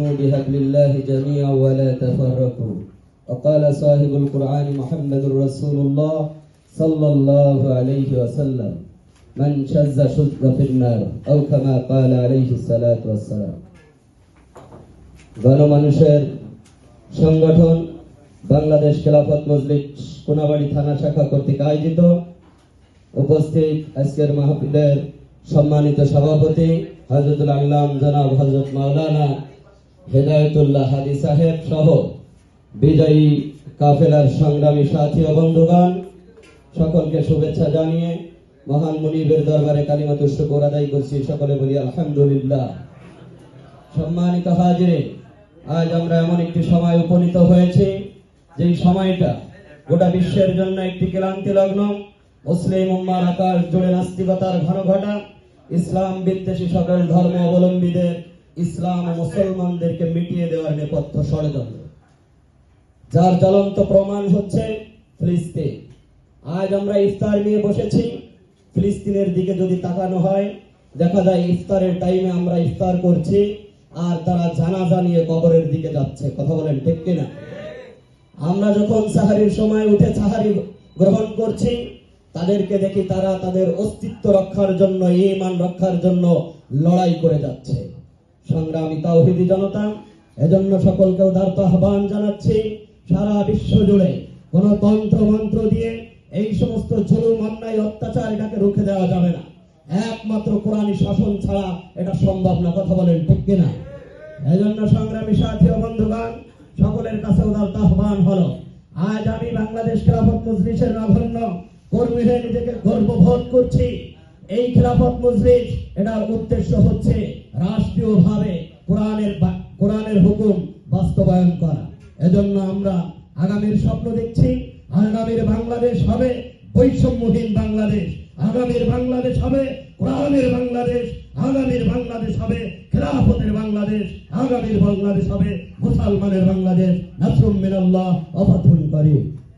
بحبل الله جميعا ولا تفرقوا وقال صاحب القرآن محمد رسول الله صلى الله عليه وسلم من شذ شذ في النار أو كما قال عليه الصلاة والسلام গণমানুষের সংগঠন বাংলাদেশ খেলাফত মজলিস কোনাবাড়ি থানা শাখা কর্তৃক আয়োজিত উপস্থিত আজকের মাহফিলের সম্মানিত সভাপতি হযরতুল আল্লাম জনাব হযরত মাওলানা হেদায়েতুল্লাহ হাদি সাহেব সহ বিজয়ী কাফেলার সংগ্রামী সাথী ও বন্ধুগণ, সকলকে শুভেচ্ছা জানিয়ে মহান মুনিবের দরবারে কালিমাতুশ শুকর আদায় করছি। সকলে বলি আলহামদুলিল্লাহ। সম্মানিত হাজিরিন, আজ আমরা এমন একটি সময় উপনীত হয়েছি যেই সময়টা গোটা বিশ্বের জন্য একটি ক্লান্তি লগ্ন। মুসলিম উম্মার আকাশ জুড়ে নাস্তিকতার ঘনঘটা, ইসলাম বিদ্বেষী সকল ধর্ম অবলম্বীদের ইসলাম ও মুসলমানদেরকে মিটিয়ে দেওয়ার নেপথ্য ষড়যন্ত্র, যার জ্বলন্ত প্রমাণ হচ্ছে ফিলিস্তিন। আজ আমরা ইফতার নিয়ে বসেছি। ফিলিস্তিনের দিকে যদি তাকানো হয়, দেখা যায় ইফতারের টাইমে আমরা ইফতার করছি আর তারা জানাজা নিয়ে কবরের দিকে যাচ্ছে। কথা বলেন ঠিক কিনা? আমরা যখন সাহারির সময় উঠে সাহারি গ্রহণ করছি, তাদেরকে দেখি তারা তাদের অস্তিত্ব রক্ষার জন্য, ঈমান রক্ষার জন্য লড়াই করে যাচ্ছে। সংগ্রামী তাওহীদি জনতা, এজন্য সকলকে উদারত আহ্বান জানাচ্ছি, সারা বিশ্ব জুড়ে কোন তন্ত্র মন্ত্র দিয়ে এই সমস্ত জুলুম, অন্যায়, অত্যাচার এটাকে রুখে দেওয়া যাবে না। একমাত্র কোরআনী শাসন ছাড়া এটা সম্ভব না। কথা বলেন ঠিক কিনা? এজন্য সংগ্রামী সাথী ও বন্ধুগণ, সকলের কাছে উদারত আহ্বান হলো, আজ আমি বাংলাদেশ খেলাফত মজলিসের নগণ্য কর্মী হয়ে নিজেকে গর্ববোধ করছি। এই খেলাফত মজলিস, এটার উদ্দেশ্য হচ্ছে রাষ্ট্রীয়ভাবে কোরআনের হুকুম বাস্তবায়ন করা। এজন্য আমরা আগামীর স্বপ্ন দেখছি। আগামীর বাংলাদেশ হবে বৈষম্যহীন বাংলাদেশ, আগামীর বাংলাদেশ হবে কোরআনের বাংলাদেশ, আগামীর বাংলাদেশ হবে খেলাফতের বাংলাদেশ, আগামীর বাংলাদেশ হবে মুসলমানের বাংলাদেশ। নাসরুম মিনাল্লাহ ওয়া ফাতহুন করিম।